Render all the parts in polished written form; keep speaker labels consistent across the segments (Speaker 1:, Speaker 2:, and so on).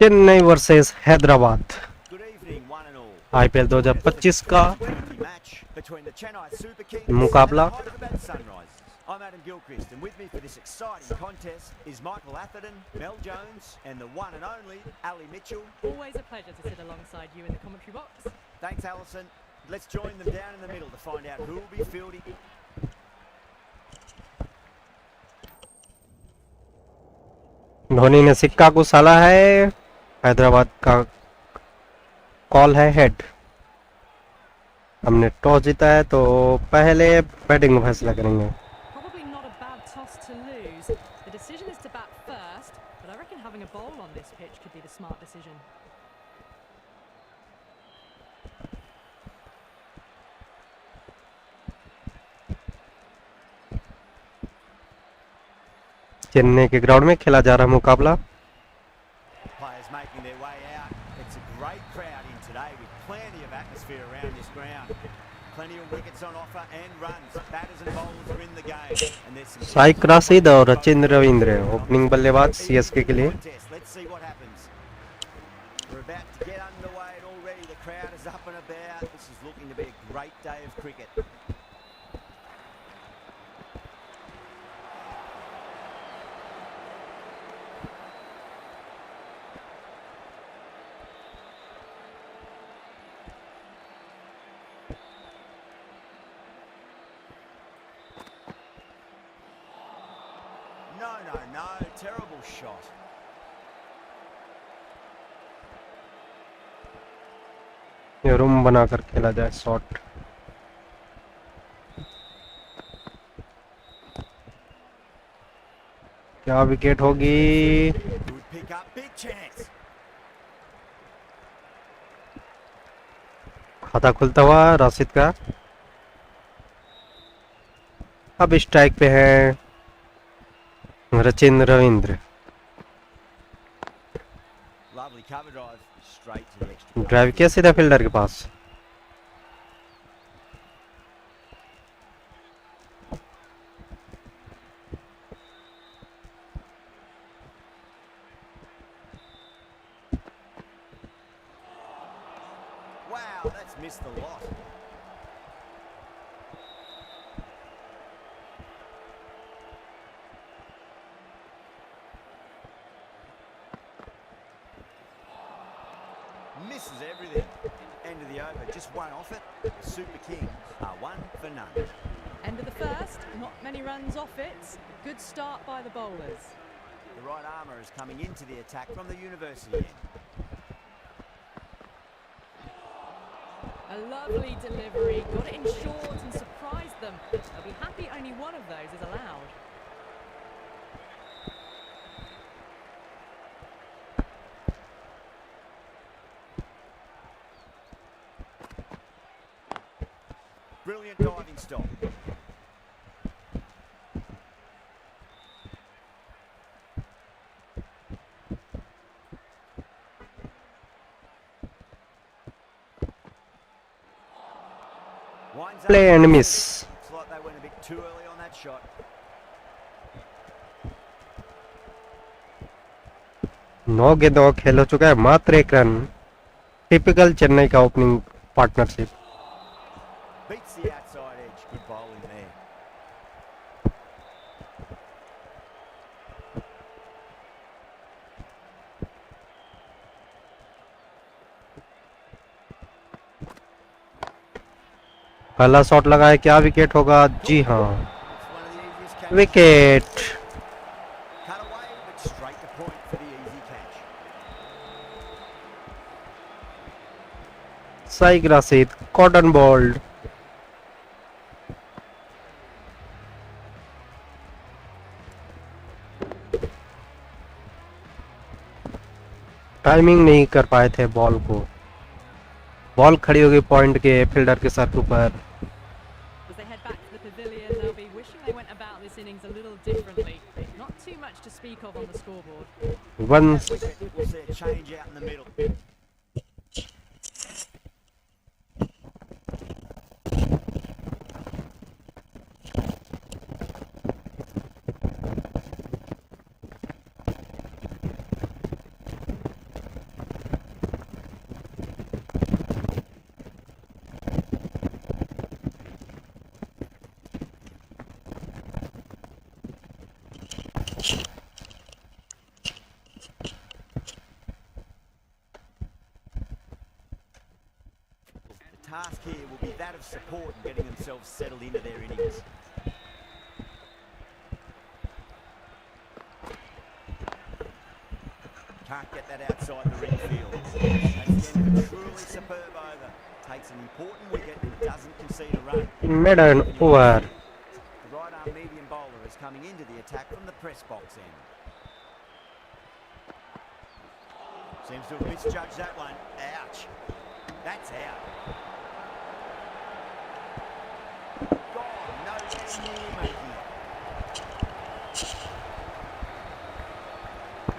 Speaker 1: Chennai versus Hyderabad
Speaker 2: Good evening, one and all.
Speaker 1: IPL 2025 का
Speaker 2: T20 match between the Chennai Super Kings and the
Speaker 1: मुकाबला
Speaker 2: Hyderabad Sunrisers. I'm Adam Gilchrist, and with me for this exciting contest is Michael Atherton, Mel Jones, and the one and only Ali Mitchell.
Speaker 3: Always a pleasure to sit alongside you in the commentary box.
Speaker 2: Thanks, Alison. Let's join them down in the middle to find out who will be fielding.
Speaker 1: Dhoni ने सिक्का को साला है, हैदराबाद का call है head. हमने toss जीता है तो पहले बैटिंग का फैसला करेंगे।
Speaker 3: Probably not a bad toss to lose. The decision is to bat first, but I reckon having a bowl on this pitch could be the smart decision.
Speaker 1: Chennai के ग्राउंड में खेला जा रहा मुकाबला।
Speaker 2: Players making their way out. It's a great crowd in today with plenty of atmosphere around this ground. Plenty of wickets on offer and runs. Batters and bowlers are in the game. And there's some
Speaker 1: शाइक, Rashid और Rachin Ravindra opening बल्लेबाज CSK के लिए।
Speaker 2: Let's see what happens. We're about to get underway and already the crowd is up and about. This is looking to be a great day of cricket. No, terrible shot.
Speaker 1: ये room बनाकर खेला जाए shot. क्या wicket होगी?
Speaker 2: Good pick up, big chance.
Speaker 1: खाता खुलता हुआ राशिद का। अब स्ट्राइक पे है Rachin Ravindra.
Speaker 2: Lovely cover drive straight to the extra.
Speaker 1: Drive किया सीधा फील्डर के पास।
Speaker 2: Wow, that's missed the lot. Misses everything. End of the over, just one off it. The Super Kings are 1 for none.
Speaker 3: End of the first, not many runs off it. Good start by the bowlers.
Speaker 2: The right armour is coming into the attack from the university end.
Speaker 3: A lovely delivery, got it in short and surprised them. They'll be happy only one of those is allowed.
Speaker 2: Brilliant diving stop. Winds up.
Speaker 1: Play and miss.
Speaker 2: Looks like they went a bit too early on that shot.
Speaker 1: 9 गेंदों का खेल हो चुका है, मात्र 1 run. Typical Chennai का opening partnership.
Speaker 2: Beats the outside edge. Good bowling there.
Speaker 1: पहला shot लगा है, क्या विकेट होगा? जी हाँ,
Speaker 2: It's one of the easiest catches.
Speaker 1: Wicket.
Speaker 2: Cut away, but straight to point for the easy catch.
Speaker 1: Shaik, Rashid, caught and bowled. Timing नहीं कर पाए थे बॉल को। बॉल खड़ी हो गई पॉइंट के फील्डर के सर के ऊपर।
Speaker 3: As they head back to the pavilion, they'll be wishing they went about this innings a little differently. Not too much to speak of on the scoreboard.
Speaker 1: One
Speaker 2: We'll see a change out in the middle. task here will be that of support and getting themselves settled into their innings. Can't get that outside the ring field. That's the end of a truly superb over. Takes an important wicket and doesn't concede a run.
Speaker 1: Mid and over.
Speaker 2: The right arm medium bowler is coming into the attack from the press box end. Seems to have misjudged that one. Ouch. That's out. Gone. Nowhere near making it.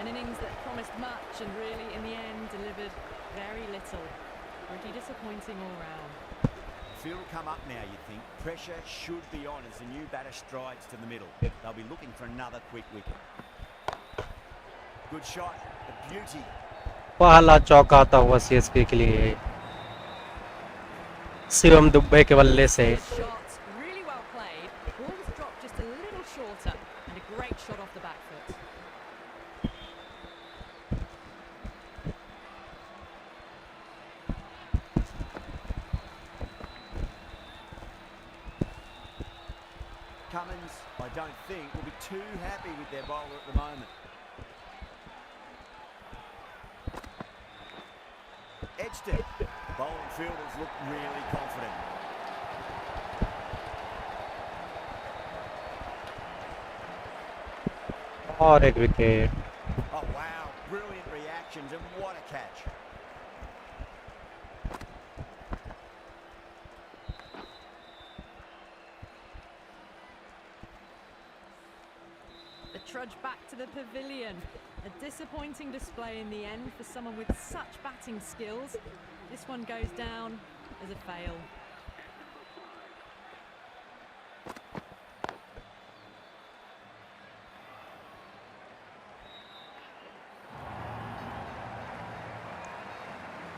Speaker 3: An innings that promised much and really, in the end, delivered very little. Pretty disappointing all round.
Speaker 2: Field will come up now, you'd think. Pressure should be on as the new batter strides to the middle. They'll be looking for another quick wicket. Good shot. A beauty.
Speaker 1: पहला चौका आता हुआ CSK के लिए शिवम दुबे के बल्ले से.
Speaker 3: Shot, really well played. Ball was dropped just a little shorter and a great shot off the back foot.
Speaker 2: Cummins, I don't think, will be too happy with their bowler at the moment. Edged it. Bowling fielders look really confident.
Speaker 1: और एक wicket.
Speaker 2: Oh wow, brilliant reactions and what a catch.
Speaker 3: The trudge back to the pavilion. A disappointing display in the end for someone with such batting skills. This one goes down as a fail.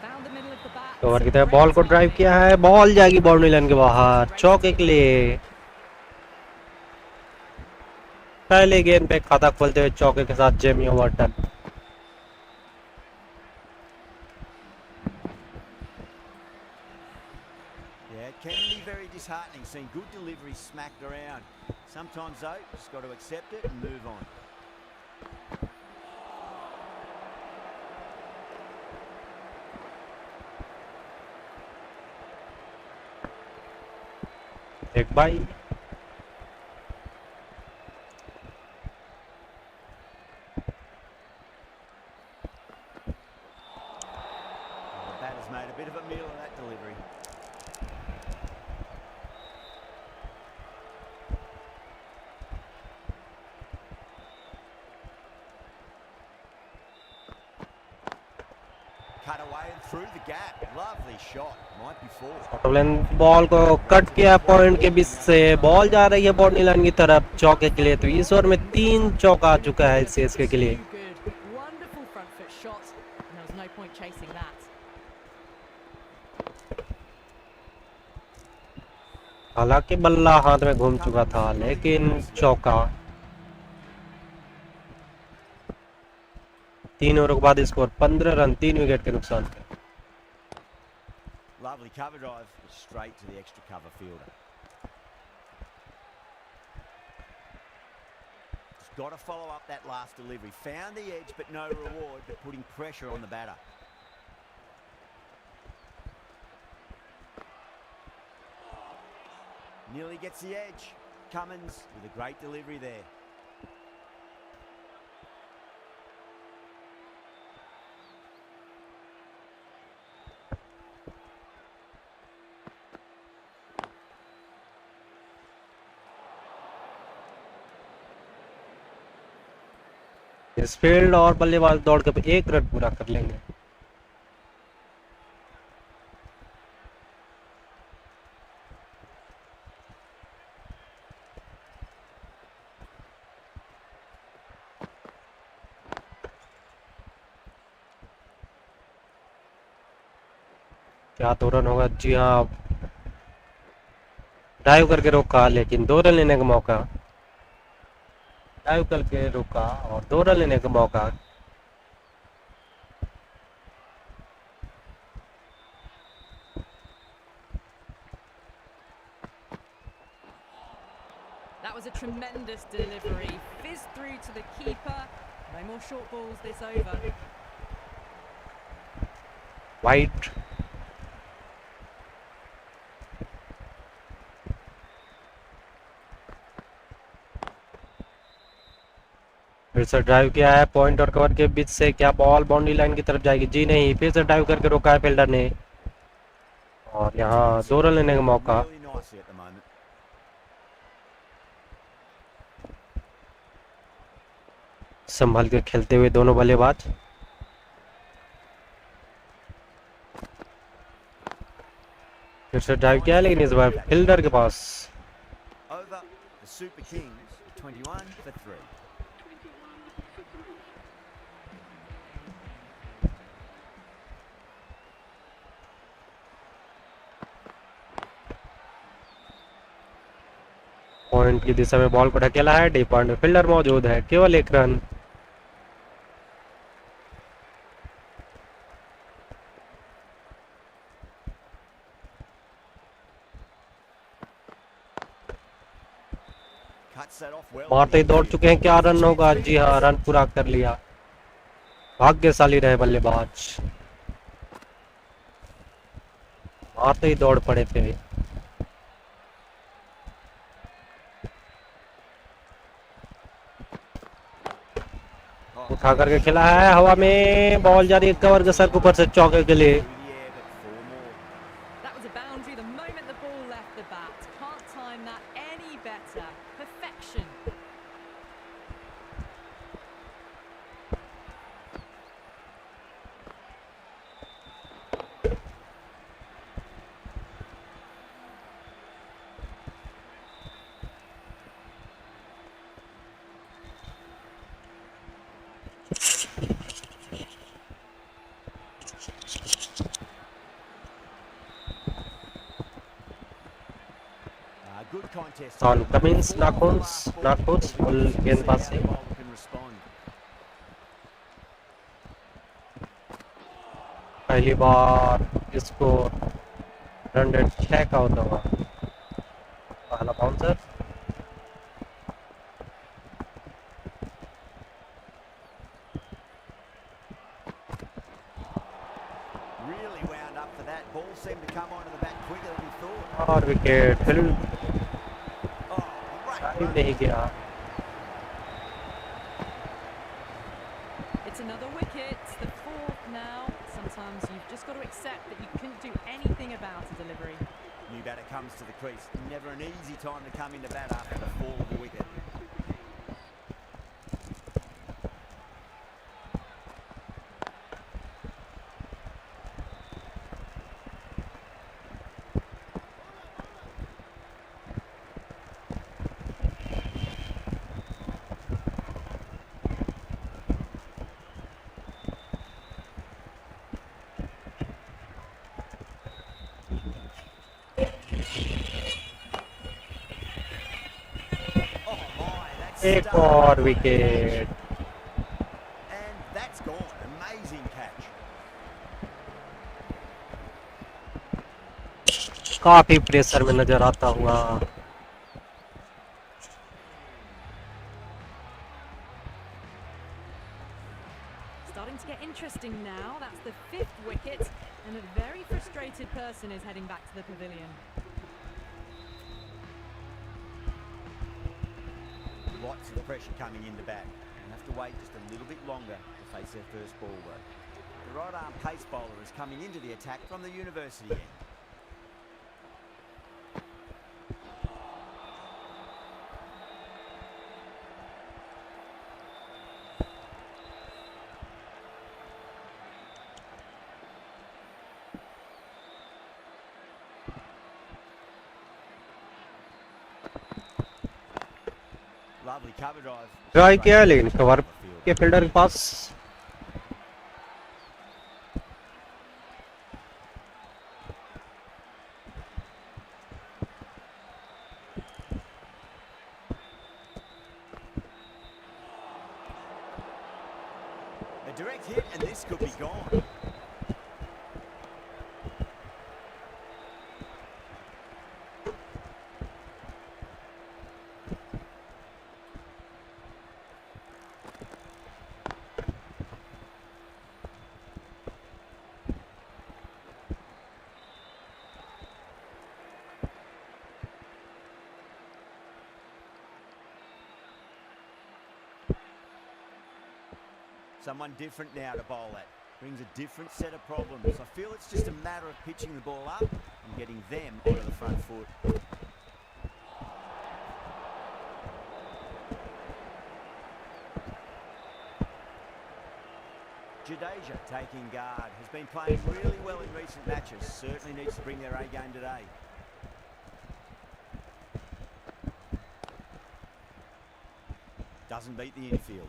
Speaker 3: Found the middle of the bat.
Speaker 1: Cover की तरफ ball को drive किया है. Ball जाएगी boundary line के बाहर. चौके के लिए पहले गेंद पे खाता खोलते हुए चौके के साथ Jamie Overton.
Speaker 2: Yeah, it can be very disheartening seeing good delivery smacked around. Sometimes though, just got to accept it and move on.
Speaker 1: एक by.
Speaker 2: The batter's made a bit of a meal of that delivery. Cut away and through the gap. Lovely shot. Might be four.
Speaker 1: ऑटोलेन ball को cut किया point के बीच से. Ball जा रही है बाउंड्री लाइन की तरफ चौके के लिए. तो इस ओवर में 3 चौका आ चुका है सीएसके के लिए.
Speaker 3: Good. Wonderful front foot shot. And there was no point chasing that.
Speaker 1: हालांकि बल्ला हाथ में घूम चुका था लेकिन चौका. 3 ओवर के बाद स्कोर 15 रन 3 विकेट के नुकसान पे.
Speaker 2: Lovely cover drive, straight to the extra cover fielder. He's got to follow up that last delivery. Found the edge, but no reward, but putting pressure on the batter. Nearly gets the edge. Cummins with a great delivery there.
Speaker 1: इस field और बल्लेबाज दौड़ के 1 run पूरा कर लेंगे. क्या 2 run होगा? जी हाँ, डाइव करके रोका लेकिन 2 रन लेने का मौका. डाइव करके रोका और 2 रन लेने का मौका.
Speaker 3: was a tremendous delivery. Fizzed through to the keeper. No more short balls this over.
Speaker 1: White. फिर से ड्राइव किया है पॉइंट और कवर के बीच से, क्या बॉल बाउंड्री लाइन की तरफ जाएगी? जी नहीं, फिर से ड्राइव करके रोका है फील्डर ने और यहाँ 2 रन लेने का मौका।
Speaker 2: Really nicely at the moment.
Speaker 1: संभल के खेलते हुए दोनों बल्लेबाज। फिर से ड्राइव किया है लेकिन इस बार फील्डर के पास।
Speaker 2: Over the Super Kings, 21 for 3.
Speaker 1: Point की दिशा में बॉल को ढकेला है, डीप पॉइंट में फील्डर मौजूद है, केवल 1 run.
Speaker 2: Cuts that off well.
Speaker 1: मारते ही दौड़ चुके हैं, क्या रन होगा? जी हाँ, रन पूरा कर लिया। भाग्यशाली रहे बल्लेबाज, मारते ही दौड़ पड़े थे। उठा करके खेला है, हवा में बॉल जा रही है, कवर के सर के ऊपर से चौके के लिए।
Speaker 2: Through the air, but 4 more.
Speaker 3: That was a boundary the moment the ball left the bat. Can't time that any better. Perfection.
Speaker 2: Good contest.
Speaker 1: On Cummins नाखूंस फुल गेंदबाज से।
Speaker 2: Bowler can respond.
Speaker 1: पहली बार इसको रन रेट 6 का होता हुआ पहला bouncer.
Speaker 2: Really wound up for that. Ball seemed to come onto the bat quicker than he thought.
Speaker 1: और विकेट, फिर
Speaker 2: Oh, great
Speaker 1: टाइम
Speaker 2: run.
Speaker 1: नहीं गया।
Speaker 3: It's another wicket, the 4th now. Sometimes you've just got to accept that you couldn't do anything about a delivery.
Speaker 2: New batter comes to the crease. Never an easy time to come into bat after the fall of a wicket. Oh my, that's
Speaker 1: एक
Speaker 2: stuck.
Speaker 1: और wicket.
Speaker 2: And that's gone. Amazing catch.
Speaker 1: काफी pressure में नजर आता हुआ।
Speaker 3: Starting to get interesting now. That's the 5th wicket, and a very frustrated person is heading back to the pavilion.
Speaker 2: Lots of pressure coming into bat. They'll have to wait just a little bit longer to face their first ball though. The right arm pace bowler is coming into the attack from the university end. Lovely cover drive.
Speaker 1: Try किया लेकिन cover के fielder के पास।
Speaker 2: A direct hit and this could be gone. Someone different now to bowl at. Brings a different set of problems. I feel it's just a matter of pitching the ball up and getting them onto the front foot. Jadeja taking guard. Has been playing really well in recent matches. Certainly needs to bring their A game today. Doesn't beat the infield.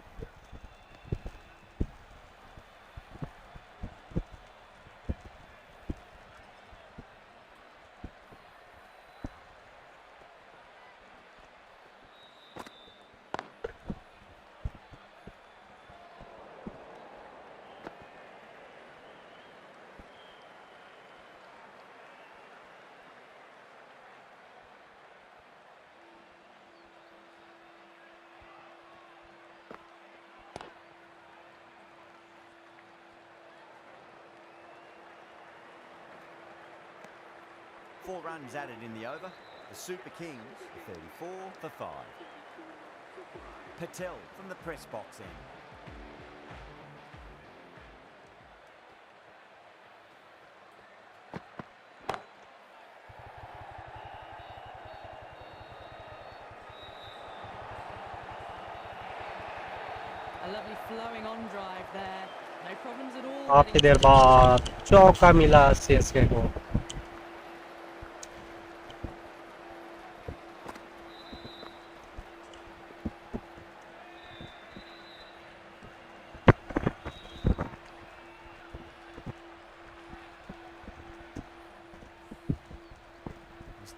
Speaker 2: Four runs added in the over. The Super Kings, 34 for 5. Patel from the press box end.
Speaker 3: A lovely flowing on drive there. No problems at all.
Speaker 1: काफी देर बाद चौका मिला CSK को.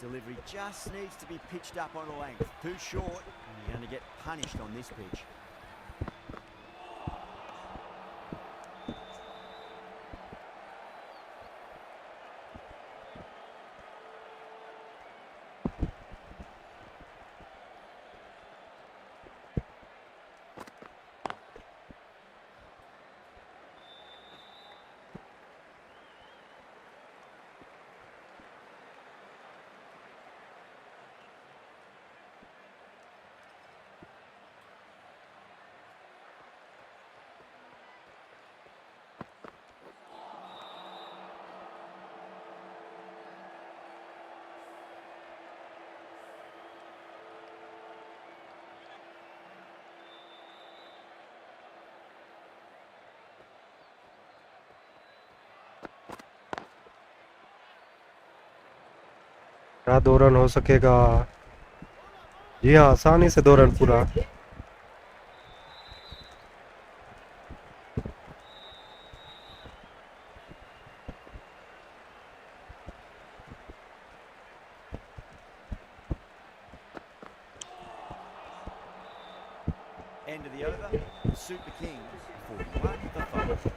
Speaker 2: Delivery just needs to be pitched up on a length. Too short, and you're going to get punished on this pitch.
Speaker 1: क्या 2 run हो सकेगा? जी हाँ, आसानी से 2 रन पूरा.
Speaker 2: End of the over. The Super Kings, 41 for 5.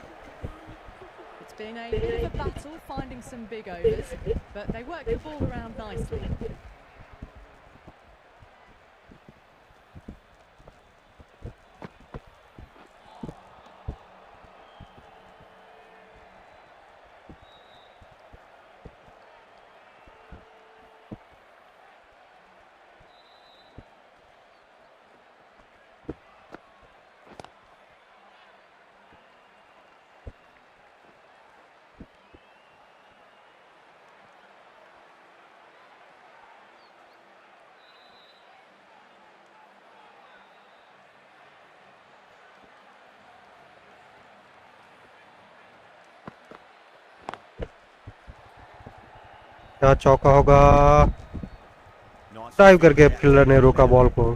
Speaker 3: It's been a bit of a battle finding some big overs, but they work the ball around nicely.
Speaker 1: क्या चौका होगा?
Speaker 2: Nice
Speaker 1: ड्राइव करके
Speaker 2: out
Speaker 1: फील्डर ने रोका ball को.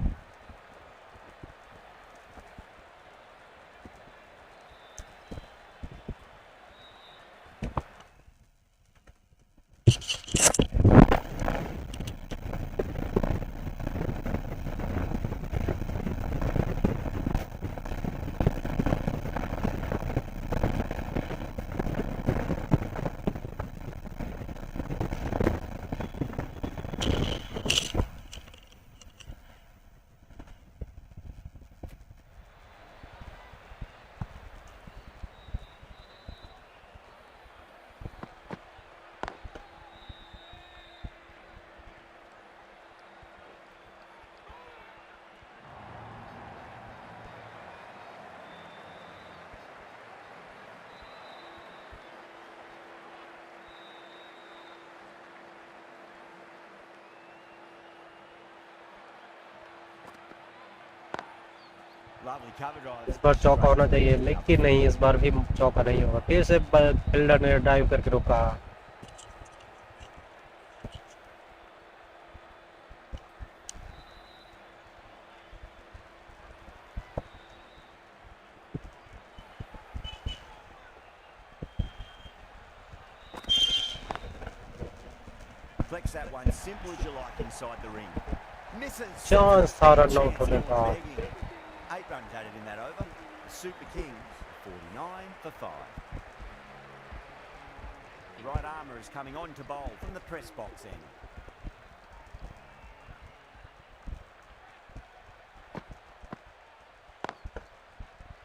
Speaker 2: Lovely cover drive.
Speaker 1: इस बार चौका होना चाहिए, लेकिन नहीं, इस बार भी चौका नहीं होगा। फिर से फील्डर ने ड्राइव करके रोका।
Speaker 2: Flex that one, simple as you like inside the ring. Misses.
Speaker 1: Chance था रन आउट
Speaker 2: Chance
Speaker 1: होने
Speaker 2: for
Speaker 1: का।
Speaker 2: begging. 8 runs added in that over. The Super Kings 49 for 5. The right armour is coming on to bowl from the press box end.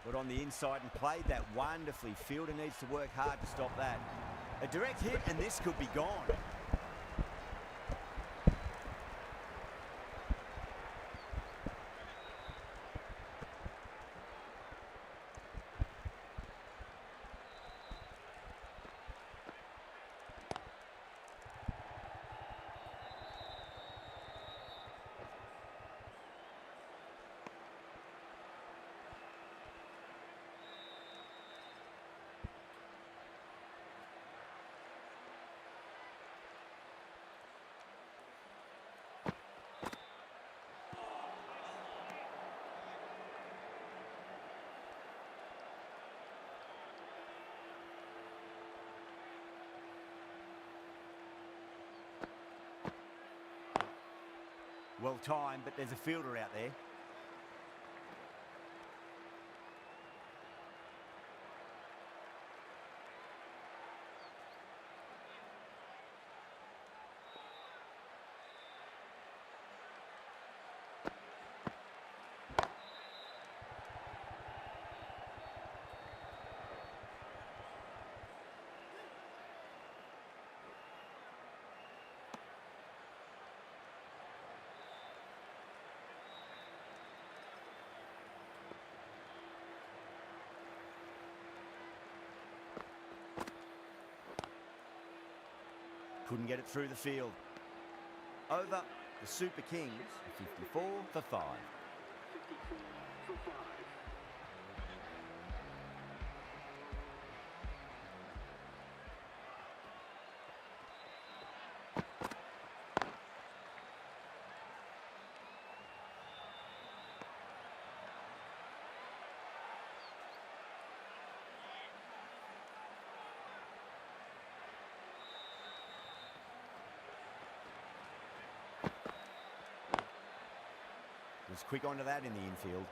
Speaker 2: Put on the inside and played that wonderfully. Fielder needs to work hard to stop that. A direct hit and this could be gone. Well timed, but there's a fielder out there. Couldn't get it through the field. Over the Super Kings, 54 for 5. Was quick onto that in the infield.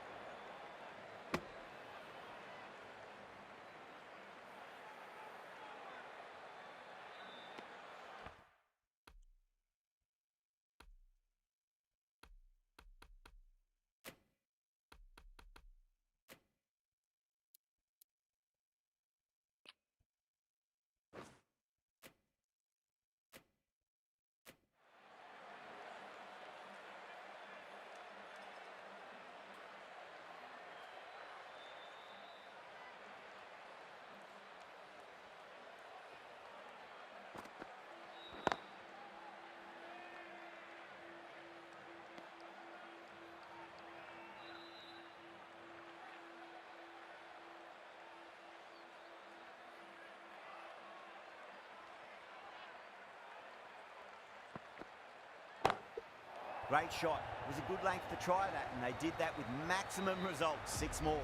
Speaker 2: Great shot. It was a good length to try that, and they did that with maximum results. 6 more.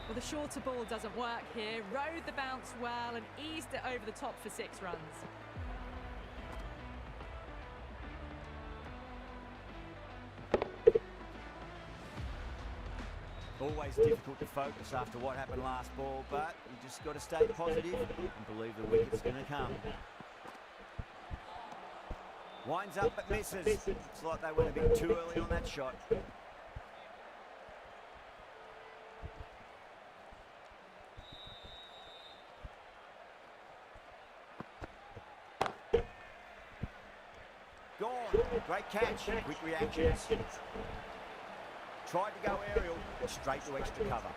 Speaker 3: Well, the shorter ball doesn't work here. Rode the bounce well and eased it over the top for 6 runs.
Speaker 2: Always difficult to focus after what happened last ball, but you just got to stay positive and believe the wicket's going to come. Winds up but misses. Looks like they went a bit too early on that shot. Gone. Great catch. Quick reactions. Tried to go aerial, but straight to extra cover.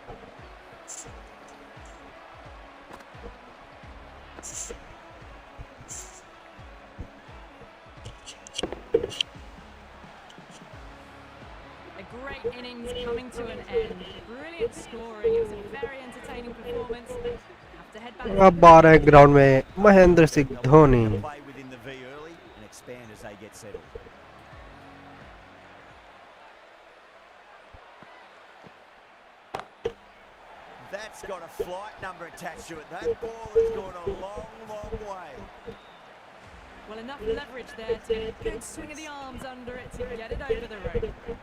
Speaker 3: A great innings coming to an end. Brilliant scoring. It was a very entertaining performance. Have to head back to
Speaker 1: अब आ रहे हैं ground में Mahendra Singh
Speaker 2: They'll
Speaker 1: Dhoni.
Speaker 2: look to play within the V early and expand as they get settled. That's got a flight number attached to it. That ball has gone a long, long way.
Speaker 3: Well, enough leverage there to get a good swing of the arms under it to get it over the rope.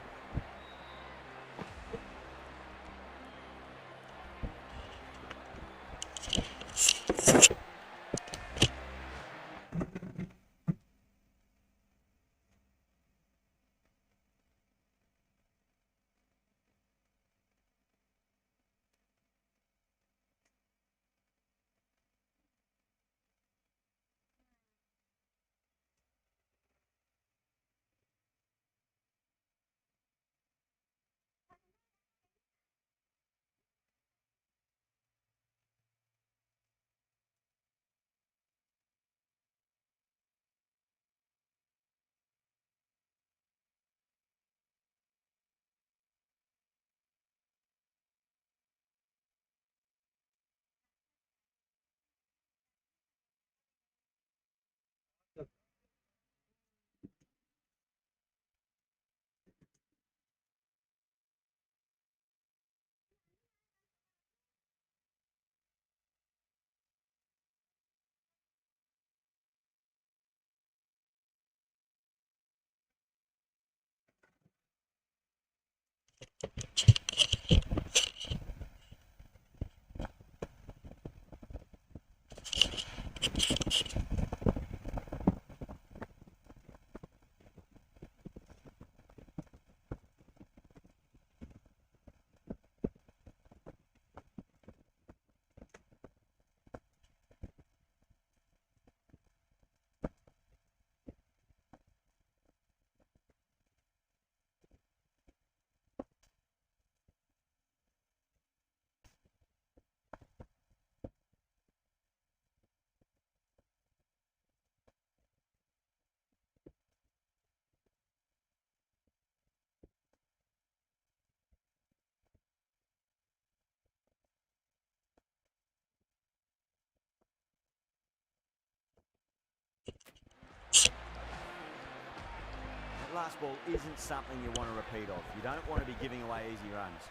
Speaker 2: That last ball isn't something you want to repeat of. You don't want to be giving away easy runs.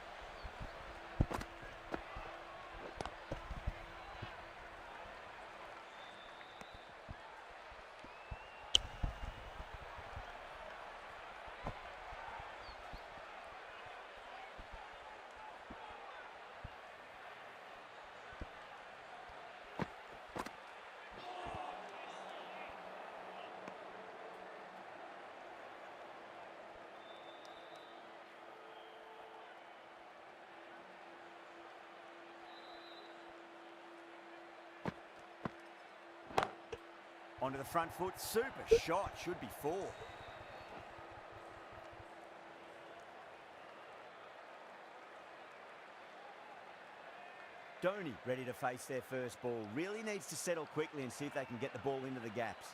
Speaker 2: Onto the front foot, super shot, should be 4. Dhoni ready to face their first ball. Really needs to settle quickly and see if they can get the ball into the gaps.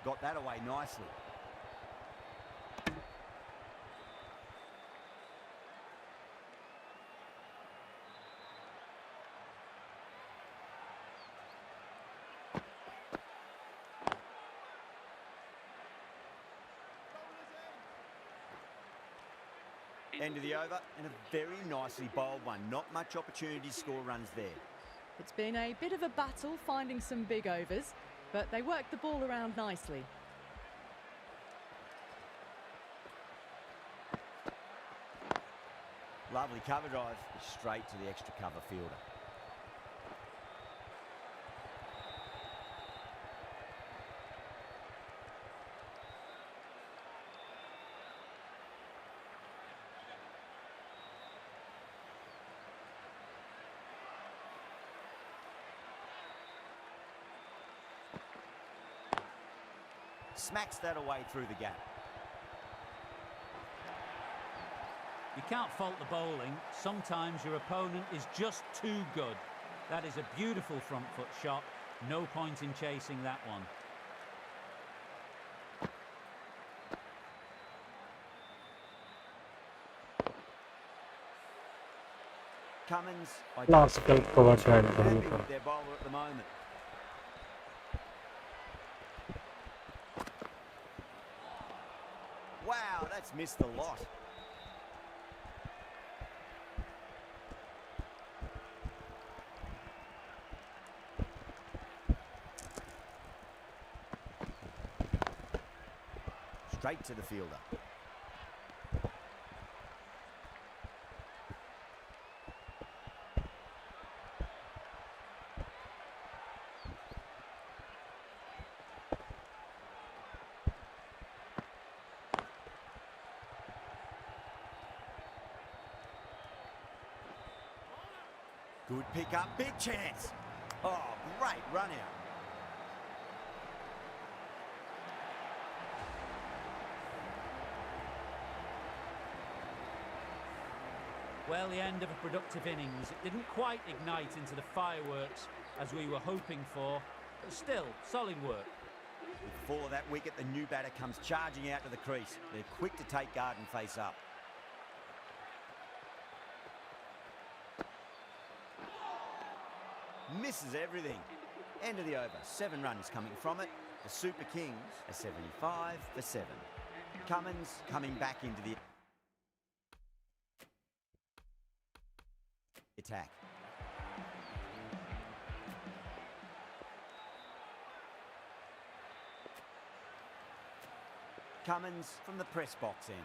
Speaker 2: Got that away nicely. End of the over, and a very nicely bowled one. Not much opportunity to score runs there.
Speaker 3: It's been a bit of a battle finding some big overs, but they worked the ball around nicely.
Speaker 2: Lovely cover drive, straight to the extra cover fielder. Smacks that away through the gap.
Speaker 4: You can't fault the bowling. Sometimes your opponent is just too good. That is a beautiful front foot shot. No point in chasing that one.
Speaker 2: Cummins,
Speaker 1: classical cover शायद
Speaker 2: happy
Speaker 1: Dhoni का।
Speaker 2: with their bowler at the moment. Wow, that's missed a lot. Straight to the fielder. Good pick up, big chance. Oh, great run out.
Speaker 4: Well, the end of a productive innings. It didn't quite ignite into the fireworks as we were hoping for, but still, solid work.
Speaker 2: Before that wicket, the new batter comes charging out to the crease. They're quick to take guard and face up. Misses everything. End of the over. 7 runs coming from it. The Super Kings are 75 for 7. Cummins coming back into the attack. Cummins from the press box end.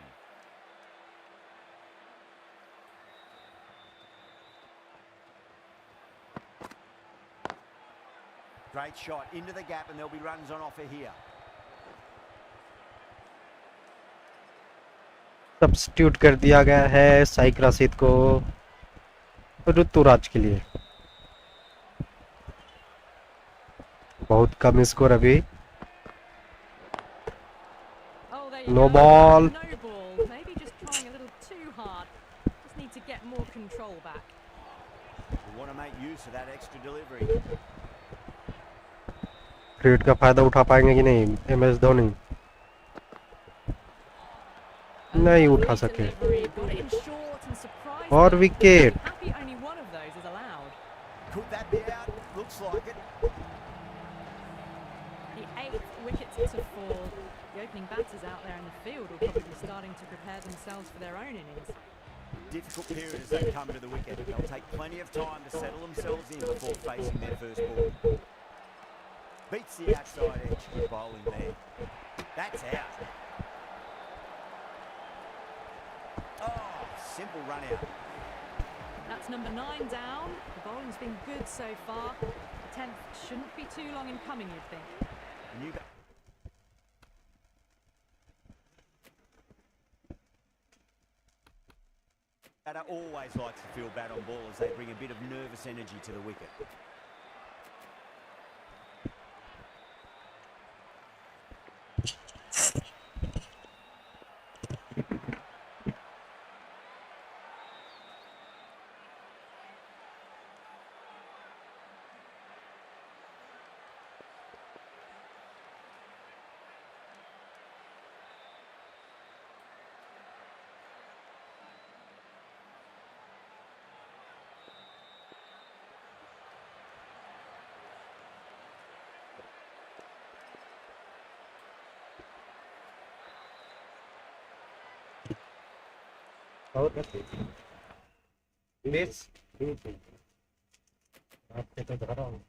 Speaker 2: Great shot into the gap, and there'll be runs on offer here.
Speaker 1: Substitute कर दिया गया है साइक राशिद को ऋतुराज के लिए। बहुत कम score अभी। No ball.
Speaker 3: No ball. Maybe just trying a little too hard. Just need to get more control back.
Speaker 2: We want to make use of that extra delivery.
Speaker 1: Cricket का फायदा उठा पाएंगे कि नहीं MS धोनी? नहीं उठा सके। और wicket.
Speaker 3: Happy only one of those is allowed.
Speaker 2: Could that be out? Looks like it.
Speaker 3: The 8th wicket to fall. The opening batters out there in the field will probably be starting to prepare themselves for their own innings.
Speaker 2: Difficult period as they come to the wicket. They'll take plenty of time to settle themselves in before facing their first ball. Beats the outside edge. Good bowling there. That's out. Oh, simple run out.
Speaker 3: That's number 9 down. The bowling's been good so far. The 10th shouldn't be too long in coming, you'd think.
Speaker 2: New batter always likes to feel bat on ball as they bring a bit of nervous energy to the wicket.
Speaker 1: और miss आपके तो धरा हूँ।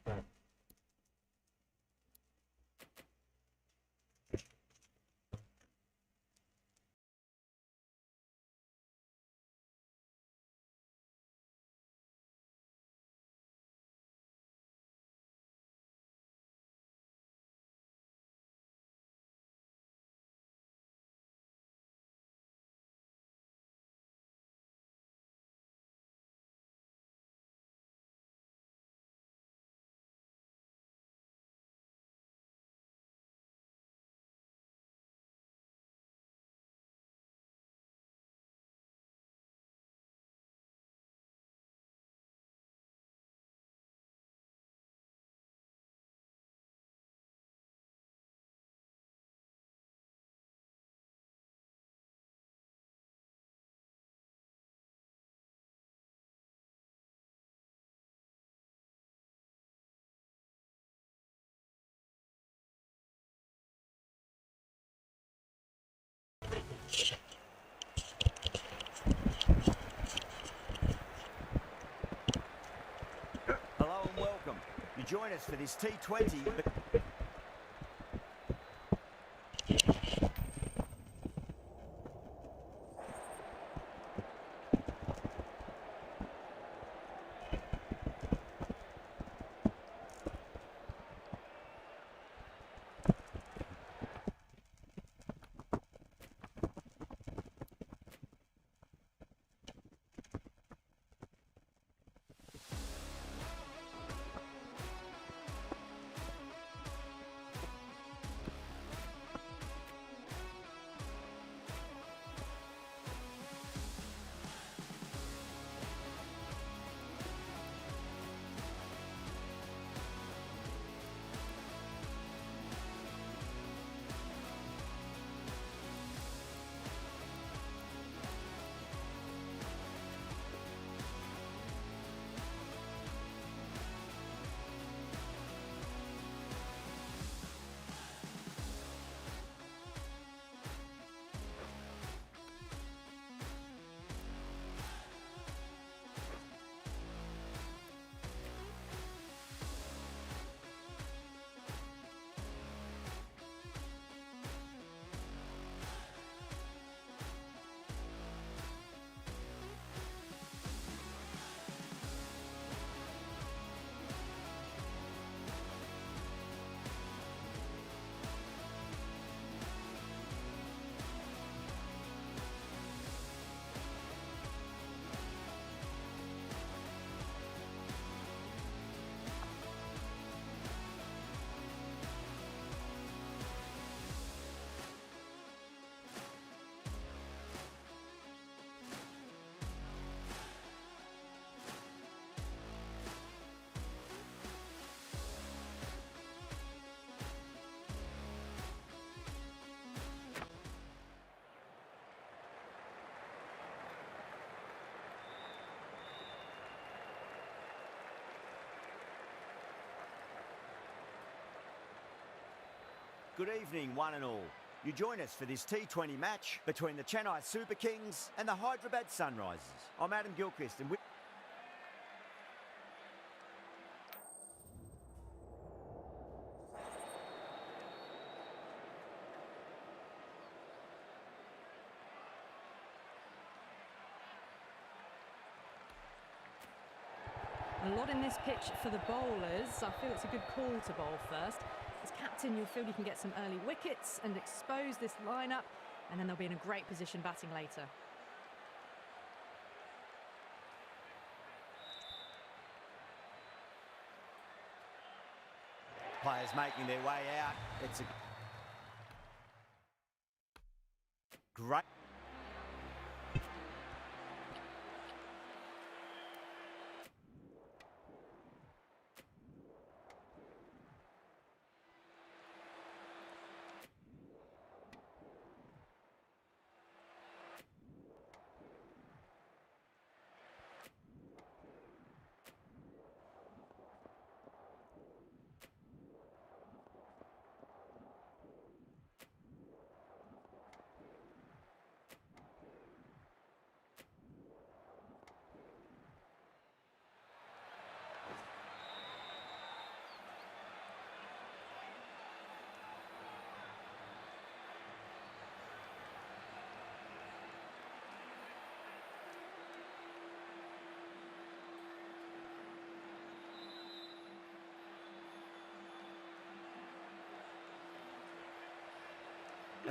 Speaker 2: Hello and welcome. You join us for this T20. Good evening, one and all. You join us for this T20 match between the Chennai Super Kings and the Hyderabad Sunrisers. I'm Adam Gilchrist and
Speaker 3: A lot in this pitch for the bowlers. I feel it's a good call to bowl first. As captain, you'll feel you can get some early wickets and expose this lineup, and then they'll be in a great position batting later.
Speaker 2: players making their way out. It's a great...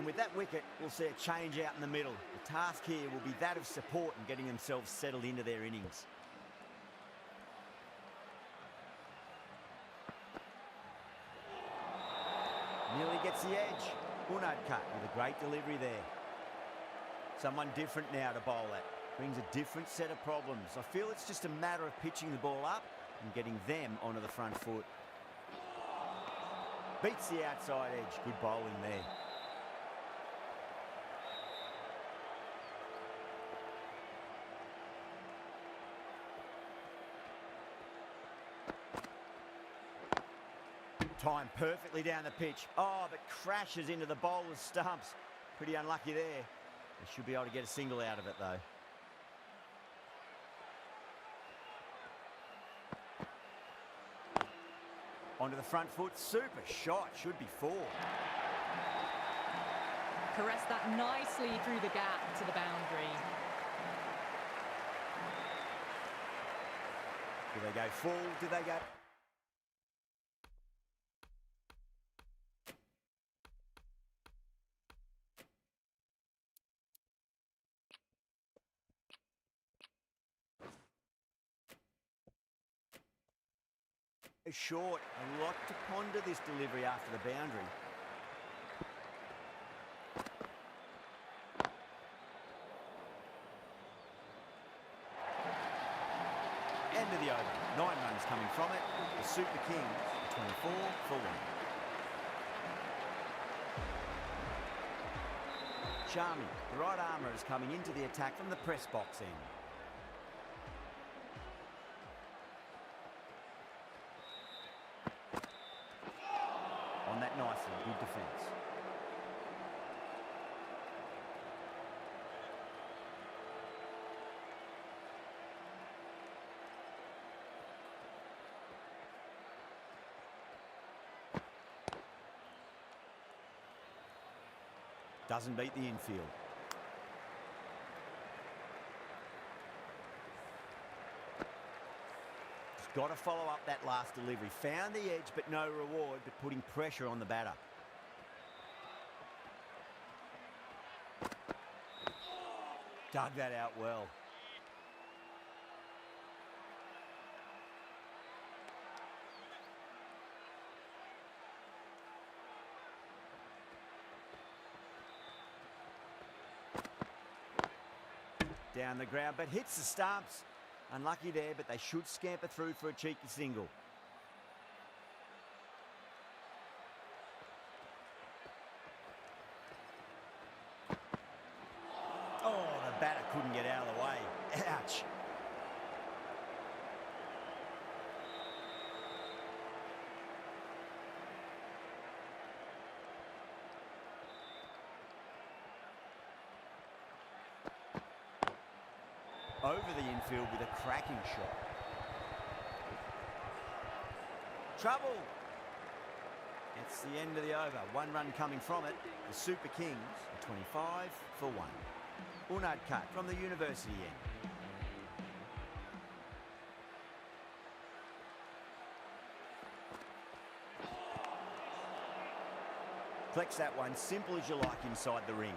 Speaker 2: And with that wicket, we'll see a change out in the middle. The task here will be that of support and getting themselves settled into their innings. Nearly gets the edge. Ahmad cut with a great delivery there. Someone different now to bowl at. Brings a different set of problems. I feel it's just a matter of pitching the ball up and getting them onto the front foot. Beats the outside edge. Good bowling there. Timed perfectly down the pitch. Oh, but crashes into the bowler's stumps. Pretty unlucky there. They should be able to get a single out of it, though. Onto the front foot. Super shot. Should be 4.
Speaker 3: Caressed that nicely through the gap to the boundary.
Speaker 2: Do they go full? Do they go... Short. A lot to ponder this delivery after the boundary. End of the over. 9 runs coming from it. The Super Kings, 24 for 1. Charming. The right armour is coming into the attack from the press box end. On that nicely, good defence. Doesn't beat the infield. Just got to follow up that last delivery. Found the edge, but no reward, but putting pressure on the batter. Dug that out well. Down the ground, but hits the stumps. Unlucky there, but they should scamper through for a cheeky single. Oh, the batter couldn't get out of the way. Ouch. Over the infield with a cracking shot. Trouble. It's the end of the over. 1 run coming from it. The Super Kings are 25 for 1. Unad cut from the university end. Flex that one, simple as you like inside the ring.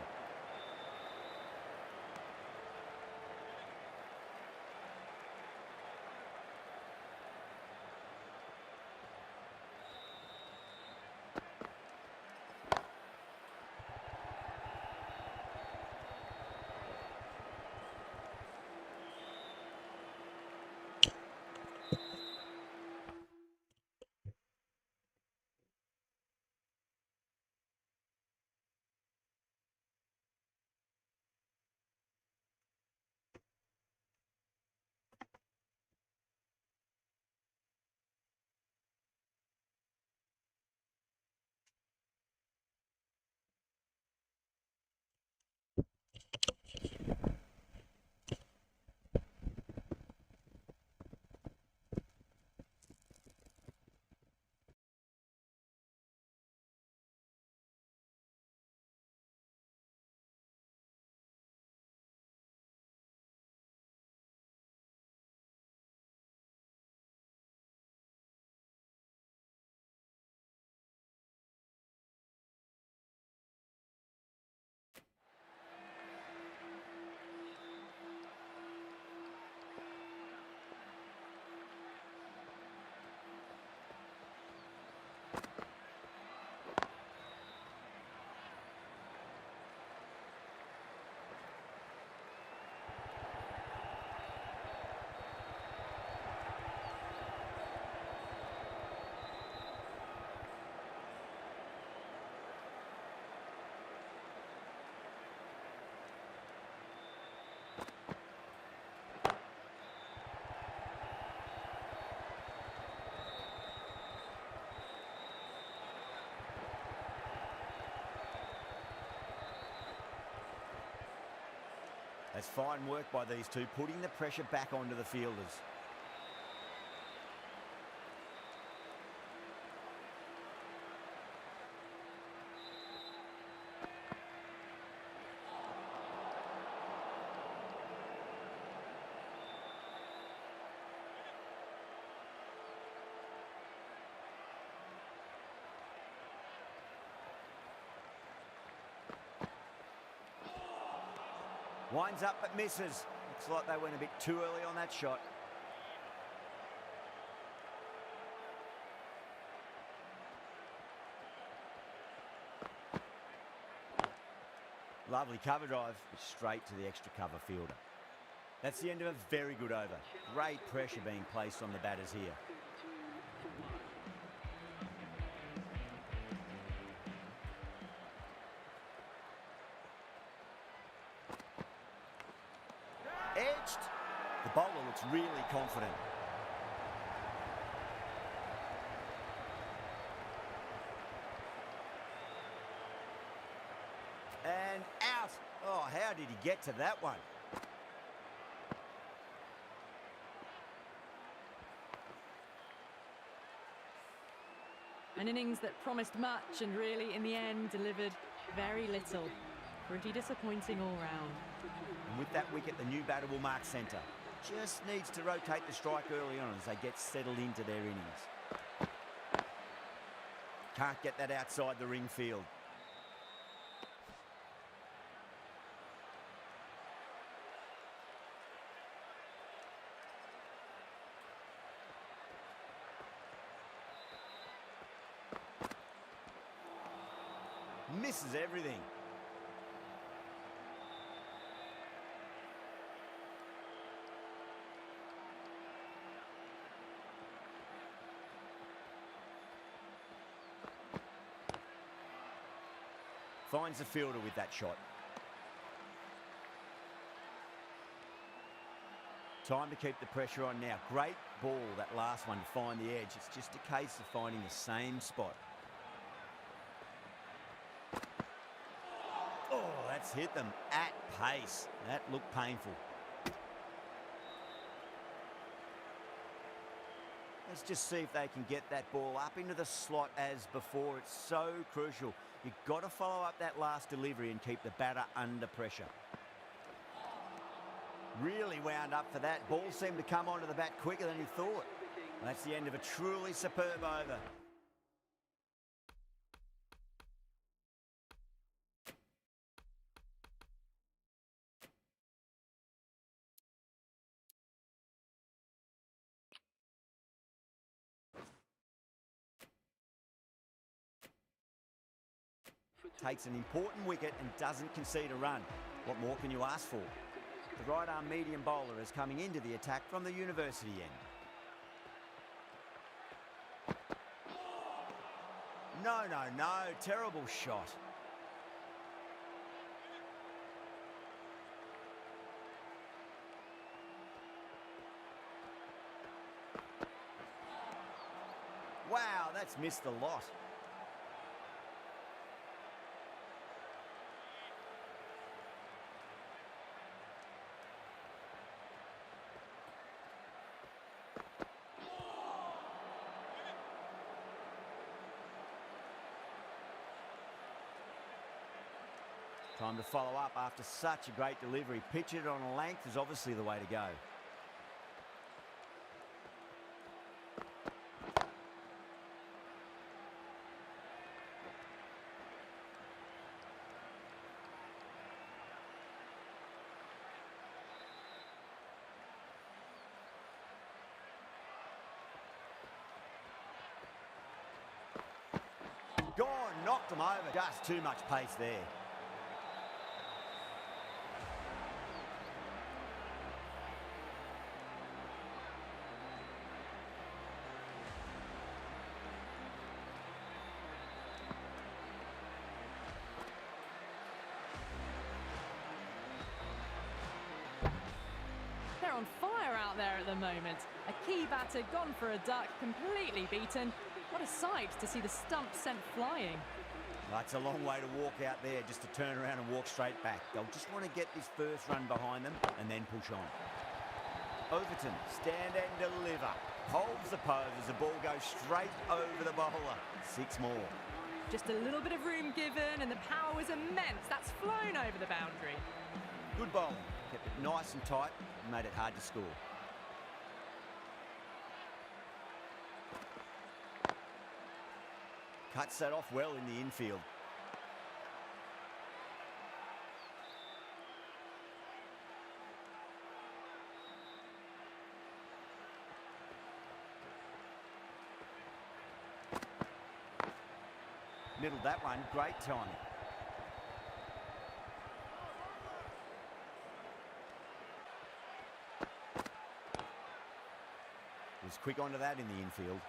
Speaker 2: That's fine work by these two, putting the pressure back onto the fielders. Winds up but misses. Looks like they went a bit too early on that shot. Lovely cover drive, straight to the extra cover fielder. That's the end of a very good over. Great pressure being placed on the batters here. Edged. The bowler looks really confident. And out. Oh, how did he get to that one?
Speaker 3: An innings that promised much and really, in the end, delivered very little. Pretty disappointing all round.
Speaker 2: And with that wicket, the new batter will mark centre. Just needs to rotate the strike early on as they get settled into their innings. Can't get that outside the ring field. Misses everything. Finds the fielder with that shot. Time to keep the pressure on now. Great ball, that last one, to find the edge. It's just a case of finding the same spot. Oh, that's hit them at pace. That looked painful. Let's just see if they can get that ball up into the slot as before. It's so crucial. You've got to follow up that last delivery and keep the batter under pressure. Really wound up for that. Ball seemed to come onto the bat quicker than he thought. And that's the end of a truly superb over. Takes an important wicket and doesn't concede a run. What more can you ask for? The right-arm medium bowler is coming into the attack from the university end. No, no, no. Terrible shot. Wow, that's missed the lot. Time to follow up after such a great delivery. Pitch it on a length is obviously the way to go. Gone, knocked them over. Just too much pace there.
Speaker 3: They're on fire out there at the moment. A key batter gone for a duck, completely beaten. What a sight to see the stump sent flying.
Speaker 2: That's a long way to walk out there, just to turn around and walk straight back. They'll just want to get this first run behind them and then push on. Overton, stand and deliver. Holds the pose as the ball goes straight over the bowler. 6 more.
Speaker 3: Just a little bit of room given and the power was immense. That's flown over the boundary.
Speaker 2: Good bowling. Kept it nice and tight and made it hard to score. Cuts that off well in the infield. Middled that one, great timing. Was quick onto that in the infield.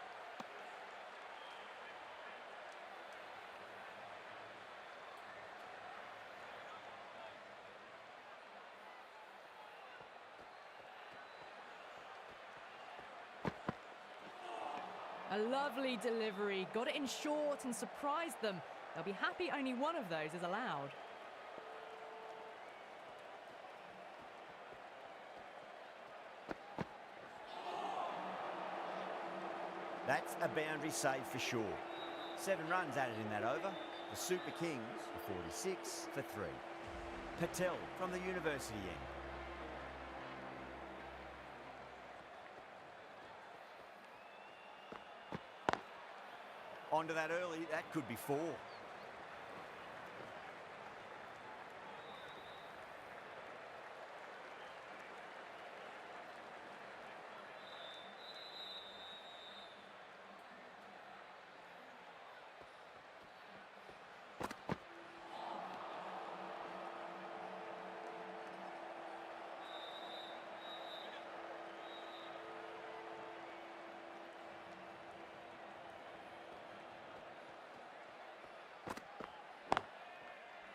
Speaker 3: A lovely delivery, got it in short and surprised them. They'll be happy only one of those is allowed.
Speaker 2: That's a boundary save for sure. 7 runs added in that over. The Super Kings are 46 for 3. Patel from the university end. Onto that early, that could be 4.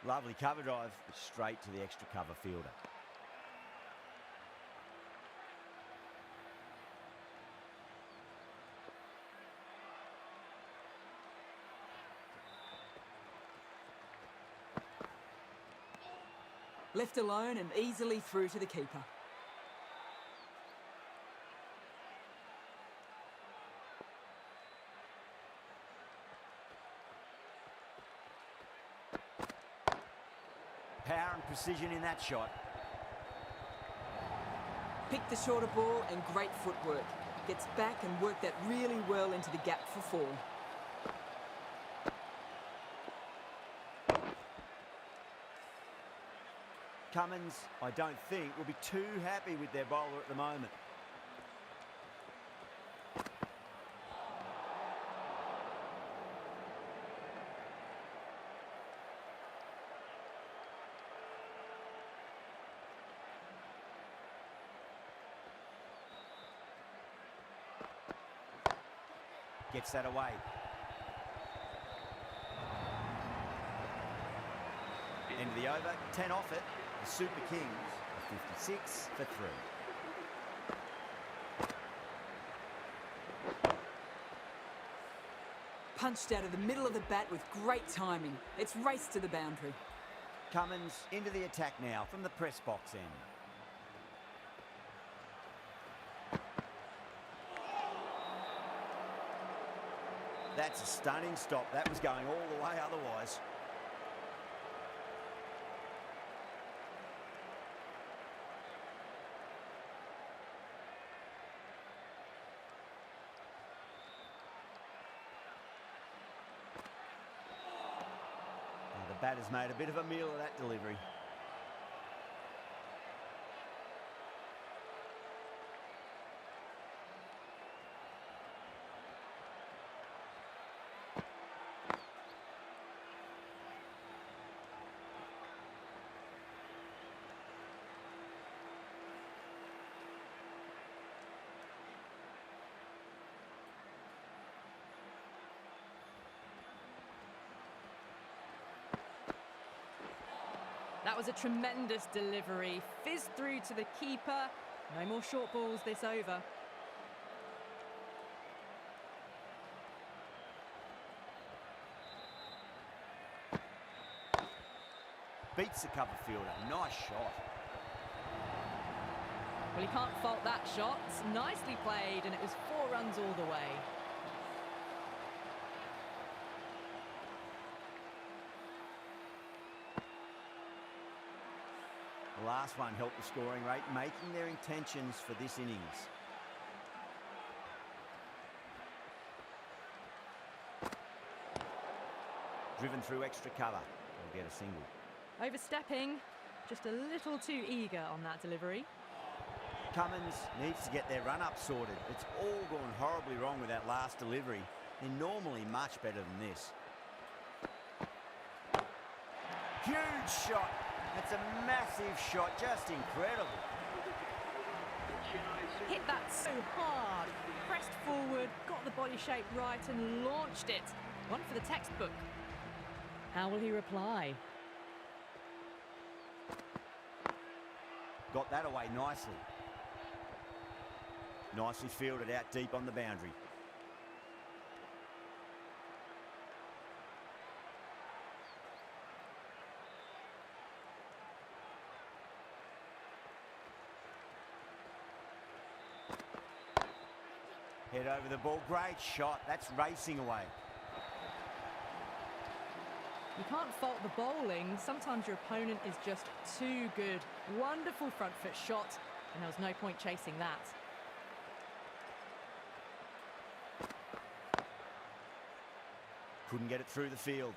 Speaker 2: Lovely cover drive, straight to the extra cover fielder.
Speaker 5: Left alone and easily through to the keeper.
Speaker 2: Power and precision in that shot.
Speaker 5: Picked the shorter ball and great footwork. Gets back and worked that really well into the gap for 4.
Speaker 2: Cummins, I don't think, will be too happy with their bowler at the moment. Gets that away. End of the over, 10 off it. The Super Kings are 56 for 3.
Speaker 5: Punched out of the middle of the bat with great timing. It's raced to the boundary.
Speaker 2: Cummins into the attack now from the press box end. That's a stunning stop. That was going all the way otherwise. Now the batter's made a bit of a meal of that delivery.
Speaker 3: That was a tremendous delivery. Fizzed through to the keeper. No more short balls this over.
Speaker 2: beats the cover fielder. Nice shot.
Speaker 3: Well, he can't fault that shot. Nicely played, and it was 4 runs all the way.
Speaker 2: The last one helped the scoring rate, making their intentions for this innings. Driven through extra cover. They'll get a single.
Speaker 3: Overstepping, just a little too eager on that delivery.
Speaker 2: Cummins needs to get their run-up sorted. It's all gone horribly wrong with that last delivery. They're normally much better than this. Huge shot. That's a massive shot, just incredible.
Speaker 3: Hit that so hard, pressed forward, got the body shape right and launched it. One for the textbook. How will he reply?
Speaker 2: Got that away nicely. Nicely fielded out deep on the boundary. Head over the ball. Great shot. That's racing away.
Speaker 3: You can't fault the bowling. Sometimes your opponent is just too good. Wonderful front foot shot, and there was no point chasing that.
Speaker 2: Couldn't get it through the field.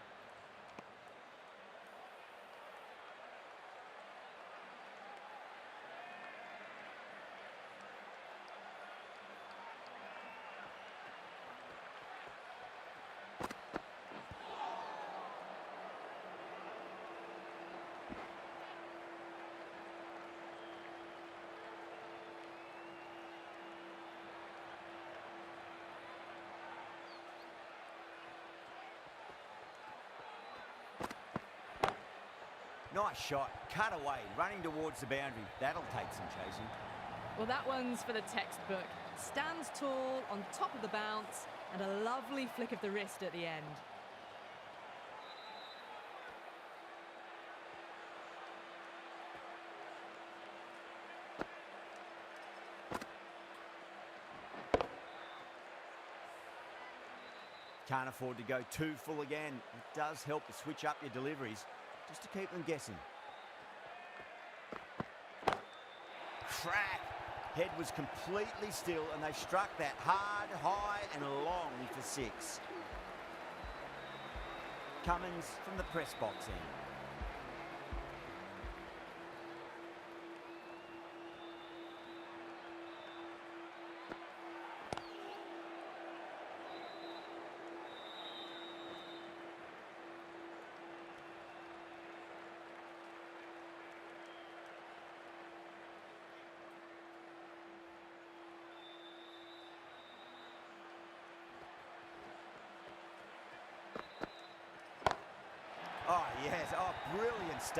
Speaker 2: Nice shot, cut away, running towards the boundary. That'll take some chasing.
Speaker 3: Well, that one's for the textbook. Stands tall, on top of the bounce, and a lovely flick of the wrist at the end.
Speaker 2: Can't afford to go too full again. It does help to switch up your deliveries, just to keep them guessing. Crack! Head was completely still and they struck that hard, high and long for 6. Cummins from the press box end. Oh, yes. Oh, brilliant stuff.